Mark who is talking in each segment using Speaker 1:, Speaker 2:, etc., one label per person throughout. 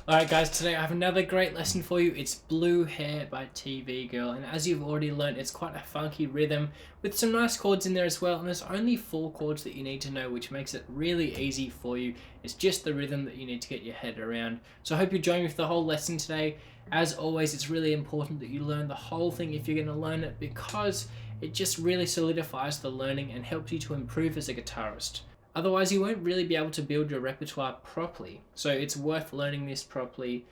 Speaker 1: Alright guys, today I have another great lesson for you. It's Blue Hair by TV Girl, and as you've already learned, it's quite a funky rhythm with some nice chords in there as well, and there's only 4 chords that you need to know, which makes it really easy for you. It's just the rhythm that you need to get your head around. So I hope you join me for the whole lesson today. As always, it's really important that you learn the whole thing if you're going to learn it, because it just really solidifies the learning and helps you to improve as a guitarist. Otherwise, you won't really be able to build your repertoire properly. So it's worth learning this properly.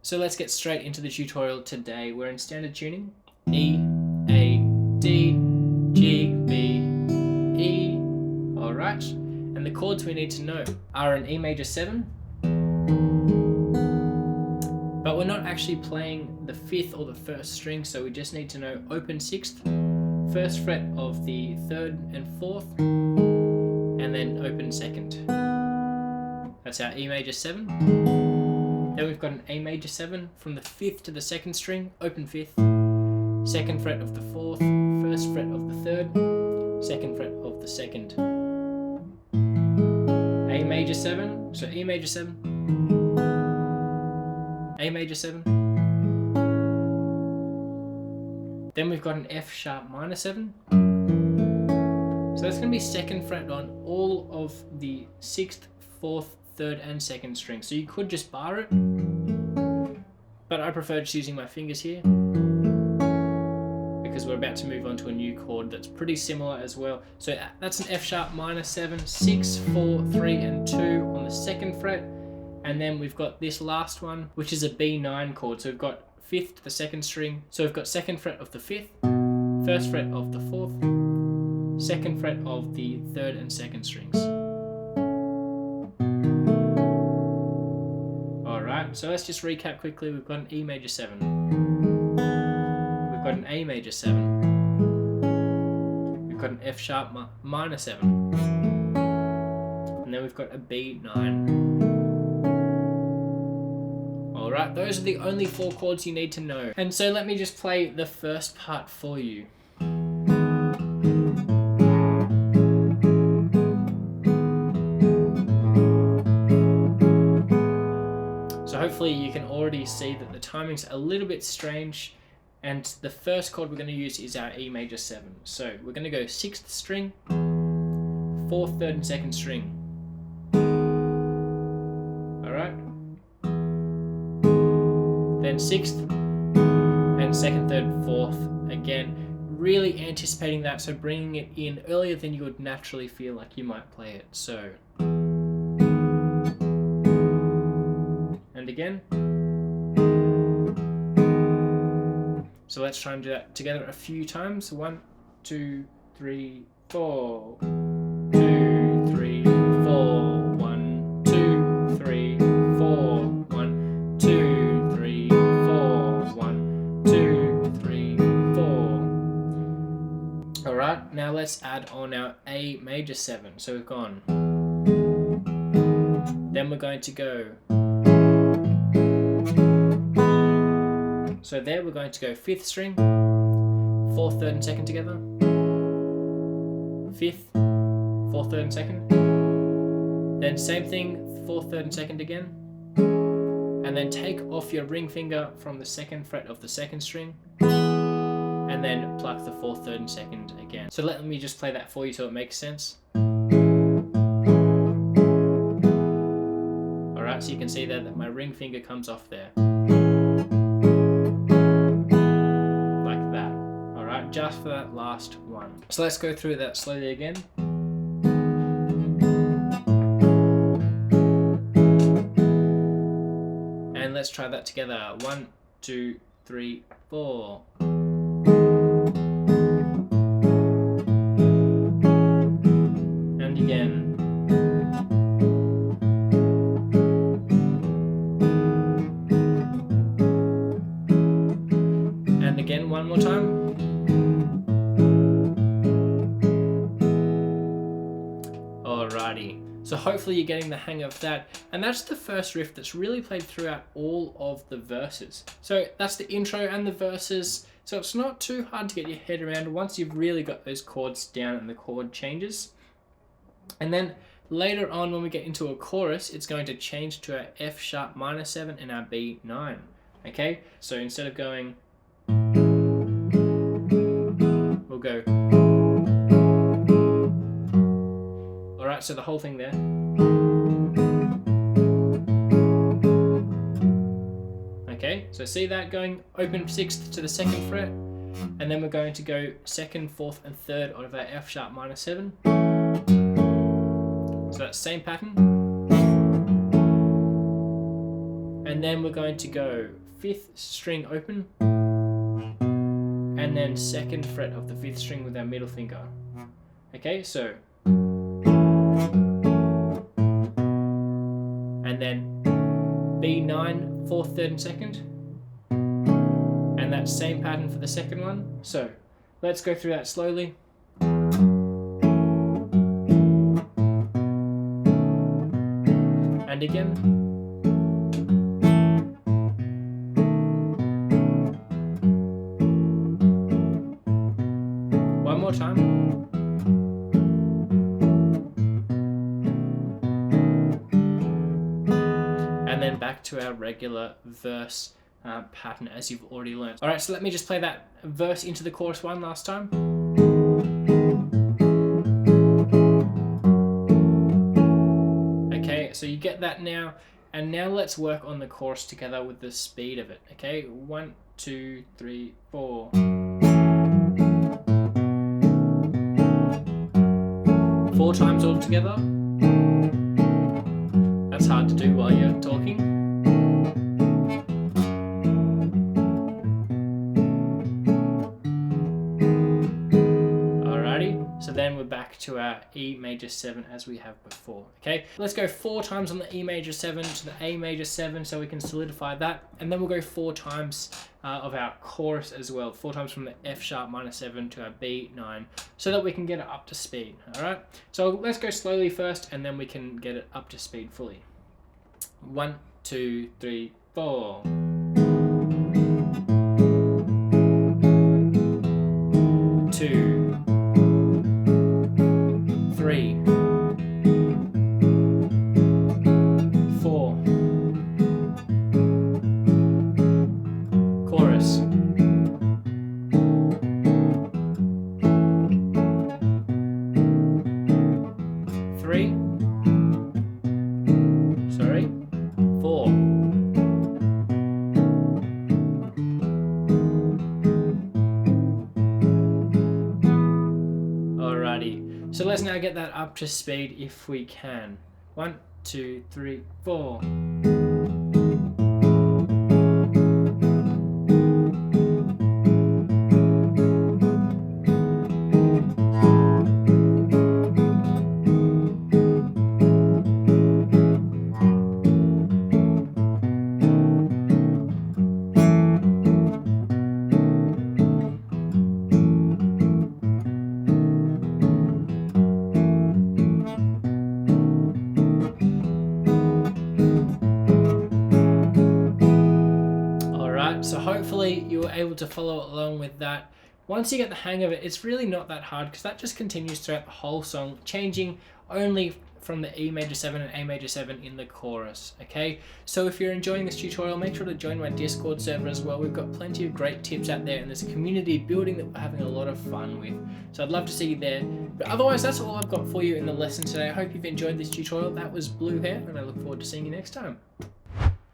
Speaker 1: So let's get straight into the tutorial today. We're in standard tuning. E, A, D, G, B, E. Alright. And the chords we need to know are an E major 7. But we're not actually playing the 5th or the 1st string, so we just need to know open 6th, 1st fret of the 3rd and 4th, and then open 2nd. That's our E major 7. Then we've got an A major 7 from the 5th to the 2nd string, open 5th, 2nd fret of the 4th, 1st fret of the 3rd, 2nd fret of the 2nd. A major 7, so E major 7, A major 7. Then we've got an F sharp minor 7. So that's going to be 2nd fret on all of the 6th, 4th, 3rd and 2nd strings. So you could just bar it, but I prefer just using my fingers here because we're about to move on to a new chord that's pretty similar as well. So that's an F sharp minor 7, 6, 4, 3 and 2 on the 2nd fret. And then we've got this last one, which is a B9 chord. So we've got 5th to the 2nd string. So we've got 2nd fret of the 5th, 1st fret of the 4th, 2nd fret of the 3rd and 2nd strings. Alright, so let's just recap quickly. We've got an E major 7. We've got an A major 7. We've got an F sharp minor 7. And then we've got a B9. Alright, those are the only 4 chords you need to know. And so let me just play the first part for you. So hopefully you can already see that the timing's a little bit strange, and the first chord we're going to use is our E major 7. So we're going to go 6th string, 4th, 3rd and 2nd string. Alright? Then 6th and 2nd, 3rd, 4th. Again, really anticipating that, so bringing it in earlier than you would naturally feel like you might play it. So, and again. So let's try and do that together a few times. 1, 2, 3, 4. 2, 3, 4. 1, 2, 3, 4. 1, 2, 3, 4. 1, 2, 3, 4. Alright, now let's add on our A major 7. So we've gone. Then we're going to go. So there we're going to go 5th string, 4th, 3rd and 2nd together, 5th, 4th, 3rd and 2nd, then same thing, 4th, 3rd and 2nd again, and then take off your ring finger from the 2nd fret of the 2nd string, and then pluck the 4th, 3rd and 2nd again. So let me just play that for you so it makes sense. Alright, so you can see there that my ring finger comes off there. Just for that last one. So let's go through that slowly again. And let's try that together. 1, 2, 3, 4. And again. And again one more time. Alrighty, so hopefully you're getting the hang of that, and that's the first riff that's really played throughout all of the verses. So that's the intro and the verses, so it's not too hard to get your head around once you've really got those chords down and the chord changes. And then Later on, when we get into a chorus, it's going to change to our F sharp minor 7 and our B9. Okay, so instead of going, we'll go. Alright, so the whole thing there. Okay, so see that going open 6th to the 2nd fret, and then we're going to go 2nd, 4th, and 3rd of our F sharp minor 7. So that's same pattern. And then we're going to go 5th string open, and then 2nd fret of the 5th string with our middle finger. Okay, so. And then B9, 4th, 3rd, and 2nd. And that same pattern for the second one. So let's go through that slowly. And again. One more time. And then back to our regular verse pattern as you've already learned. Alright, so let me just play that verse into the chorus one last time. Okay, so you get that now, and now let's work on the chorus together with the speed of it. Okay, 1, 2, 3, 4. 4 times all together. That's hard to do while you're talking. So then we're back to our E major 7 as we have before. Okay, let's go 4 times on the E major 7 to the A major 7 so we can solidify that, and then we'll go 4 times of our chorus as well, 4 times from the F sharp minor 7 to our B9 so that we can get it up to speed. All right, so let's go slowly first and then we can get it up to speed fully. 1, 2, 3, 4. 2, 3, 4, chorus, 3, 4. Alrighty, so let's now get that up to speed if we can. 1, 2, 3, 4. So hopefully you were able to follow along with that. Once you get the hang of it, it's really not that hard because that just continues throughout the whole song, changing only from the E major 7 and A major 7 in the chorus. Okay, so if you're enjoying this tutorial, make sure to join my Discord server as well. We've got plenty of great tips out there and there's a community building that we're having a lot of fun with. So I'd love to see you there. But otherwise, that's all I've got for you in the lesson today. I hope you've enjoyed this tutorial. That was Blue Hair and I look forward to seeing you next time.